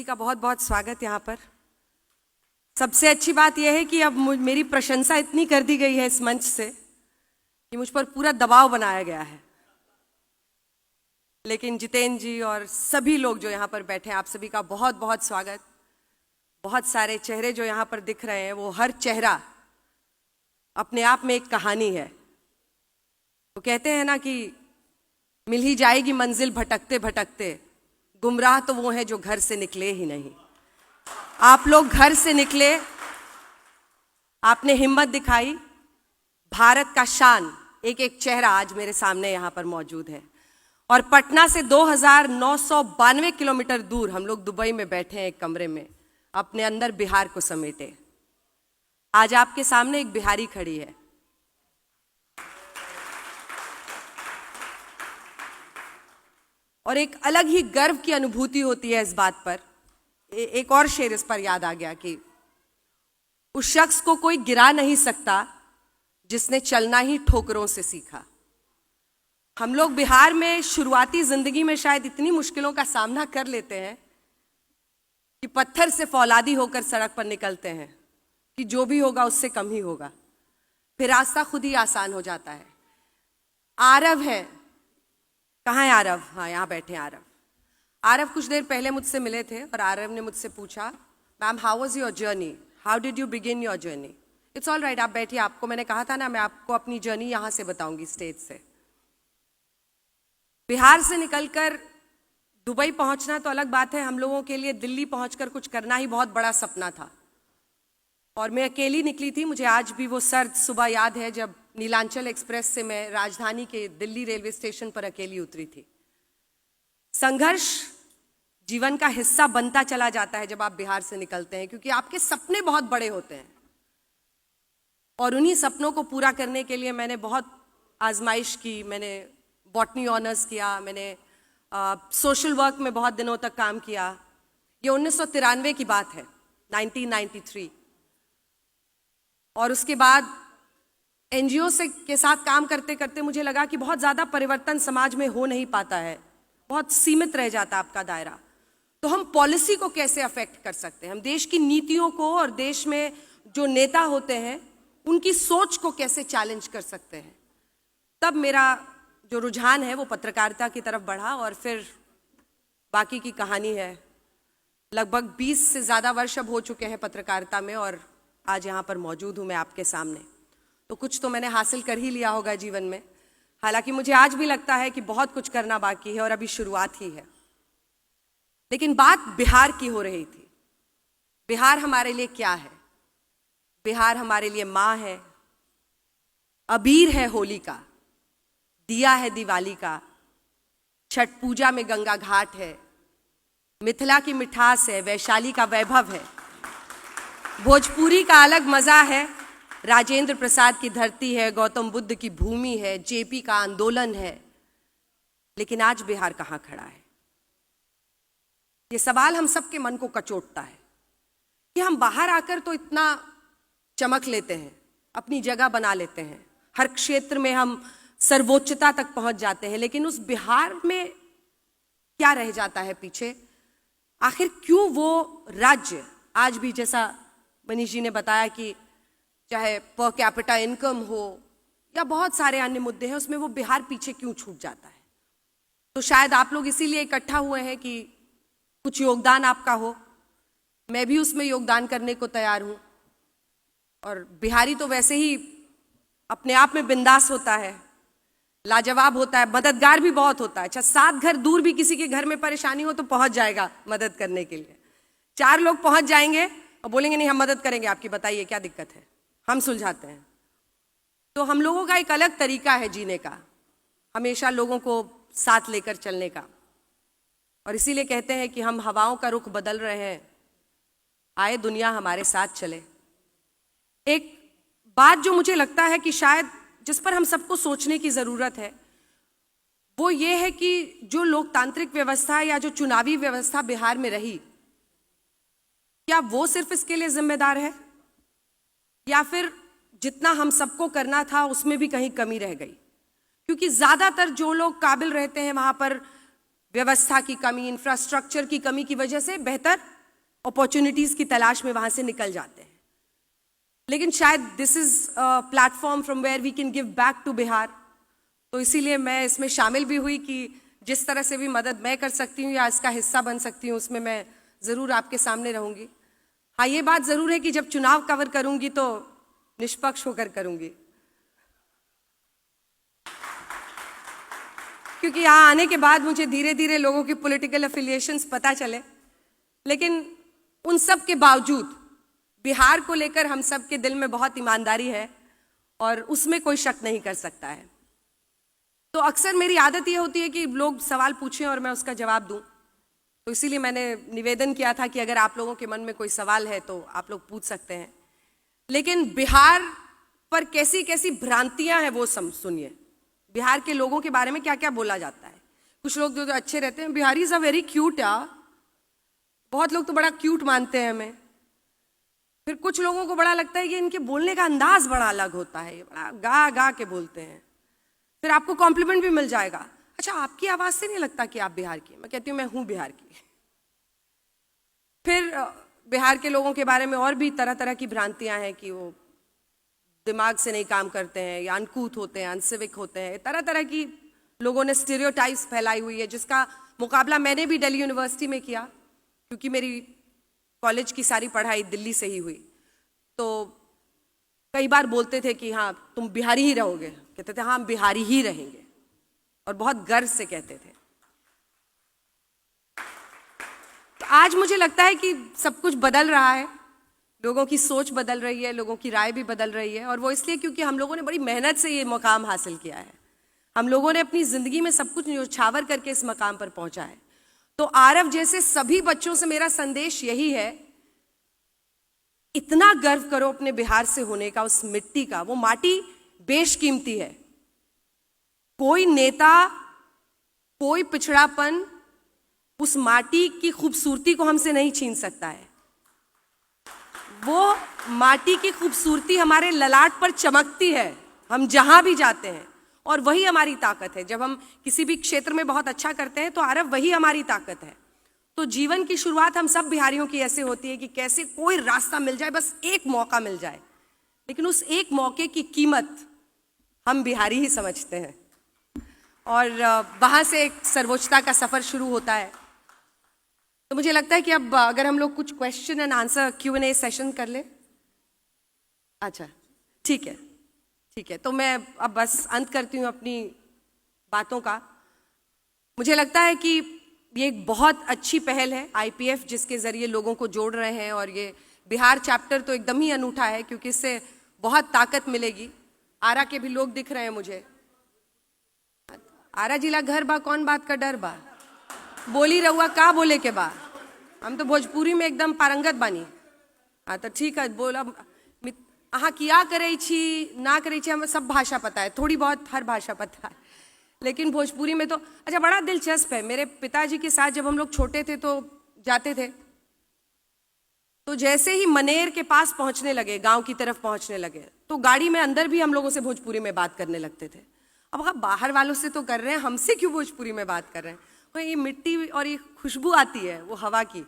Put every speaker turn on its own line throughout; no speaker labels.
का बहुत बहुत स्वागत यहाँ पर। सबसे अच्छी बात यह है कि अब मेरी प्रशंसा इतनी कर दी गई है इस मंच से कि मुझ पर पूरा दबाव बनाया गया है। लेकिन जितेंद्र जी और सभी लोग जो यहाँ पर बैठे हैं, आप सभी का बहुत बहुत स्वागत। बहुत सारे चेहरे जो यहाँ पर दिख रहे हैं, वो हर चेहरा अपने आप में एक कहानी है। वो कहते हैं ना कि मिल ही जाएगी मंजिल भटकते भटकते, गुमराह तो वो है जो घर से निकले ही नहीं। आप लोग घर से निकले, आपने हिम्मत दिखाई। भारत का शान एक एक चेहरा आज मेरे सामने यहाँ पर मौजूद है। और पटना से 2992 किलोमीटर दूर हम लोग दुबई में बैठे हैं एक कमरे में, अपने अंदर बिहार को समेटे। आज आपके सामने एक बिहारी खड़ी है। और एक अलग ही गर्व की अनुभूति होती है इस बात पर। एक और शेर इस पर याद आ गया कि उस शख्स को कोई गिरा नहीं सकता जिसने चलना ही ठोकरों से सीखा। हम लोग बिहार में शुरुआती जिंदगी में शायद इतनी मुश्किलों का सामना कर लेते हैं कि पत्थर से फौलादी होकर सड़क पर निकलते हैं कि जो भी होगा उससे कम ही होगा, फिर रास्ता खुद ही आसान हो जाता है। आरव है, कहाँ है आरव? हाँ, यहाँ बैठे हैं आरव। आरव कुछ देर पहले मुझसे मिले थे और आरव ने मुझसे पूछा, ma'am how was your journey, how did you begin your journey? It's all right, आप बैठिए। आपको मैंने कहा था ना, मैं आपको अपनी जर्नी यहाँ से बताऊंगी, स्टेज से। बिहार से निकलकर दुबई पहुंचना तो अलग बात है, हम लोगों के लिए दिल्ली पहुंचकर कुछ करना ही बहुत बड़ा सपना था। और मैं अकेली निकली थी। मुझे आज भी वो सर्द सुबह याद है जब नीलांचल एक्सप्रेस से मैं राजधानी के दिल्ली रेलवे स्टेशन पर अकेली उतरी थी। संघर्ष जीवन का हिस्सा बनता चला जाता है जब आप बिहार से निकलते हैं, क्योंकि आपके सपने बहुत बड़े होते हैं। और उन्हीं सपनों को पूरा करने के लिए मैंने बहुत आजमाइश की। मैंने बॉटनी ऑनर्स किया, मैंने सोशल वर्क में बहुत दिनों तक काम किया। ये 1993 की बात है, 1993। और उसके बाद एनजीओ से के साथ काम करते करते मुझे लगा कि बहुत ज़्यादा परिवर्तन समाज में हो नहीं पाता है, बहुत सीमित रह जाता आपका दायरा। तो हम पॉलिसी को कैसे अफेक्ट कर सकते हैं, हम देश की नीतियों को और देश में जो नेता होते हैं उनकी सोच को कैसे चैलेंज कर सकते हैं। तब मेरा जो रुझान है वो पत्रकारिता की तरफ बढ़ा और फिर बाकी की कहानी है। लगभग 20 से ज़्यादा वर्ष अब हो चुके हैं पत्रकारिता में और आज यहाँ पर मौजूद हूँ मैं आपके सामने। तो कुछ तो मैंने हासिल कर ही लिया होगा जीवन में, हालांकि मुझे आज भी लगता है कि बहुत कुछ करना बाकी है और अभी शुरुआत ही है। लेकिन बात बिहार की हो रही थी। बिहार हमारे लिए क्या है? बिहार हमारे लिए माँ है, अबीर है होली का, दिया है दिवाली का, छठ पूजा में गंगा घाट है, मिथिला की मिठास है, वैशाली का वैभव है, भोजपुरी का अलग मजा है, राजेंद्र प्रसाद की धरती है, गौतम बुद्ध की भूमि है, जेपी का आंदोलन है। लेकिन आज बिहार कहाँ खड़ा है? ये सवाल हम सबके मन को कचोटता है कि हम बाहर आकर तो इतना चमक लेते हैं, अपनी जगह बना लेते हैं, हर क्षेत्र में हम सर्वोच्चता तक पहुंच जाते हैं, लेकिन उस बिहार में क्या रह जाता है पीछे? आखिर क्यों वो राज्य आज भी, जैसा मनीष जी ने बताया कि चाहे पर कैपिटा इनकम हो या बहुत सारे अन्य मुद्दे हैं, उसमें वो बिहार पीछे क्यों छूट जाता है? तो शायद आप लोग इसीलिए इकट्ठा हुए हैं कि कुछ योगदान आपका हो। मैं भी उसमें योगदान करने को तैयार हूँ। और बिहारी तो वैसे ही अपने आप में बिंदास होता है, लाजवाब होता है, मददगार भी बहुत होता है। अच्छा, 7 घर दूर भी किसी के घर में परेशानी हो तो पहुंच जाएगा मदद करने के लिए। 4 लोग पहुंच जाएंगे और बोलेंगे नहीं हम मदद करेंगे आपकी, बताइए क्या दिक्कत है, हम सुलझाते हैं। तो हम लोगों का एक अलग तरीका है जीने का, हमेशा लोगों को साथ लेकर चलने का। और इसीलिए कहते हैं कि हम हवाओं का रुख बदल रहे हैं, आए दुनिया हमारे साथ चले। एक बात जो मुझे लगता है कि शायद जिस पर हम सबको सोचने की जरूरत है, वो ये है कि जो लोकतांत्रिक व्यवस्था या जो चुनावी व्यवस्था बिहार में रही, क्या वो सिर्फ इसके लिए जिम्मेदार है, या फिर जितना हम सबको करना था उसमें भी कहीं कमी रह गई? क्योंकि ज्यादातर जो लोग काबिल रहते हैं वहां पर व्यवस्था की कमी, इंफ्रास्ट्रक्चर की कमी की वजह से बेहतर अपॉर्चुनिटीज की तलाश में वहां से निकल जाते हैं। लेकिन शायद this is a platform from where we can give back to Bihar, तो इसीलिए मैं इसमें शामिल भी हुई कि जिस तरह से भी मदद मैं कर सकती हूँ या इसका हिस्सा बन सकती हूँ उसमें मैं ज़रूर आपके सामने रहूँगी। हाँ, ये बात ज़रूर है कि जब चुनाव कवर करूँगी तो निष्पक्ष होकर करूँगी, क्योंकि यहाँ आने के बाद मुझे धीरे धीरे लोगों की पॉलिटिकल एफिलिएशंस पता चले। लेकिन उन सब के बावजूद बिहार को लेकर हम सब के दिल में बहुत ईमानदारी है और उसमें कोई शक नहीं कर सकता है। तो अक्सर मेरी आदत ये होती है कि लोग सवाल पूछें और मैं उसका जवाब दूं, तो इसीलिए मैंने निवेदन किया था कि अगर आप लोगों के मन में कोई सवाल है तो आप लोग पूछ सकते हैं। लेकिन बिहार पर कैसी कैसी भ्रांतियां हैं वो सुनिए। बिहार के लोगों के बारे में क्या क्या बोला जाता है। कुछ लोग जो अच्छे रहते हैं, Bihari is a very cute यार, बहुत लोग तो बड़ा क्यूट मानते हैं हमें। फिर कुछ लोगों को बड़ा लगता है कि इनके बोलने का अंदाज बड़ा अलग होता है, ये बड़ा गा गा के बोलते हैं। फिर आपको कॉम्प्लीमेंट भी मिल जाएगा, अच्छा आपकी आवाज से नहीं लगता कि आप बिहार की। मैं कहती हूँ मैं हूँ बिहार की। फिर बिहार के लोगों के बारे में और भी तरह तरह की भ्रांतियां हैं कि वो दिमाग से नहीं काम करते हैं या अनकूथ होते हैं, अनसिविक होते हैं। तरह तरह की लोगों ने स्टीरियोटाइप्स फैलाई हुई है, जिसका मुकाबला मैंने भी दिल्ली यूनिवर्सिटी में किया, क्योंकि मेरी कॉलेज की सारी पढ़ाई दिल्ली से ही हुई। तो कई बार बोलते थे कि हाँ तुम बिहारी ही रहोगे, कहते थे हाँ हम बिहारी ही रहेंगे, और बहुत गर्व से कहते थे। तो आज मुझे लगता है कि सब कुछ बदल रहा है, लोगों की सोच बदल रही है, लोगों की राय भी बदल रही है, और वो इसलिए क्योंकि हम लोगों ने बड़ी मेहनत से ये मकाम हासिल किया है। हम लोगों ने अपनी जिंदगी में सब कुछ न्योछावर करके इस मकाम पर पहुंचा है। तो आरव जैसे सभी बच्चों से मेरा संदेश यही है, इतना गर्व करो अपने बिहार से होने का, उस मिट्टी का। वो माटी बेशकीमती है। कोई नेता, कोई पिछड़ापन उस माटी की खूबसूरती को हमसे नहीं छीन सकता है। वो माटी की खूबसूरती हमारे ललाट पर चमकती है हम जहां भी जाते हैं, और वही हमारी ताकत है। जब हम किसी भी क्षेत्र में बहुत अच्छा करते हैं तो आरव वही हमारी ताकत है। तो जीवन की शुरुआत हम सब बिहारियों की ऐसे होती है कि कैसे कोई रास्ता मिल जाए, बस एक मौका मिल जाए, लेकिन उस एक मौके की कीमत हम बिहारी ही समझते हैं, और वहां से एक सर्वोच्चता का सफर शुरू होता है। तो मुझे लगता है कि अब अगर हम लोग कुछ question and answer Q&A session कर ले। अच्छा ठीक है, ठीक है। तो मैं अब बस अंत करती हूँ अपनी बातों का। मुझे लगता है कि ये एक बहुत अच्छी पहल है IPF, जिसके जरिए लोगों को जोड़ रहे हैं, और ये बिहार चैप्टर तो एकदम ही अनूठा है, क्योंकि इससे बहुत ताकत मिलेगी। आरा के भी लोग दिख रहे हैं मुझे। आरा जिला घर बा, कौन बात का डर बा, बोली रहुआ का बोले के बा। हम तो भोजपुरी में एकदम पारंगत बानी। हाँ तो ठीक है, बोला अहाँ किया करे छी ना करे छी, हमें सब भाषा पता है, थोड़ी बहुत हर भाषा पता है, लेकिन भोजपुरी में तो अच्छा बड़ा दिलचस्प है। मेरे पिताजी के साथ जब हम लोग छोटे थे तो जाते थे, तो जैसे ही मनेर के पास पहुंचने लगे, गांव की तरफ पहुंचने लगे, तो गाड़ी में अंदर भी हम लोगों से भोजपुरी में बात करने लगते थे। अब हम बाहर वालों से तो कर रहे हैं, हमसे क्यों भोजपुरी में बात कर रहे हैं। तो ये मिट्टी और ये खुशबू आती है वो हवा की,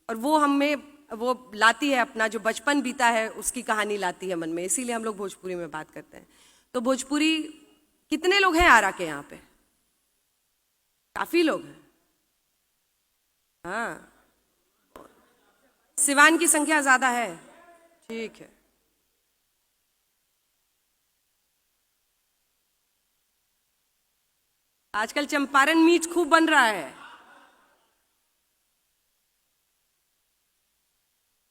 और वो हमें वो लाती है अपना जो बचपन बीता है उसकी कहानी लाती है मन में, इसीलिए हम लोग भोजपुरी में बात करते हैं। तो भोजपुरी कितने लोग हैं आरा के यहाँ पे? काफी लोग हैं। हाँ, सिवान की संख्या ज्यादा है, ठीक है। आजकल चंपारण मीट खूब बन रहा है,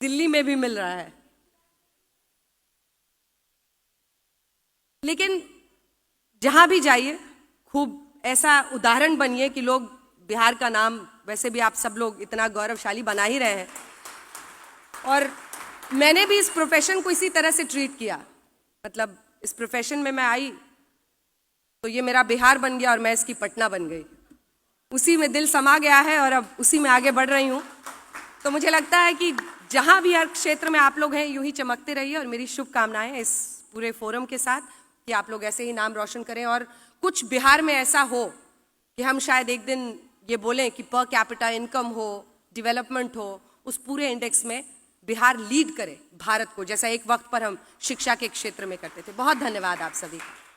दिल्ली में भी मिल रहा है। लेकिन जहां भी जाइए खूब ऐसा उदाहरण बनिए कि लोग बिहार का नाम, वैसे भी आप सब लोग इतना गौरवशाली बना ही रहे हैं, और मैंने भी इस प्रोफेशन को इसी तरह से ट्रीट किया। मतलब इस प्रोफेशन में मैं आई तो ये मेरा बिहार बन गया और मैं इसकी पटना बन गई, उसी में दिल समा गया है और अब उसी में आगे बढ़ रही हूँ। तो मुझे लगता है कि जहाँ भी हर क्षेत्र में आप लोग हैं यूं ही चमकते रहिए, और मेरी शुभकामनाएं इस पूरे फोरम के साथ कि आप लोग ऐसे ही नाम रोशन करें, और कुछ बिहार में ऐसा हो कि हम शायद एक दिन ये बोलें कि पर कैपिटा इनकम हो, डेवलपमेंट हो, उस पूरे इंडेक्स में बिहार लीड करे भारत को, जैसा एक वक्त पर हम शिक्षा के क्षेत्र में करते थे। बहुत धन्यवाद आप सभी का।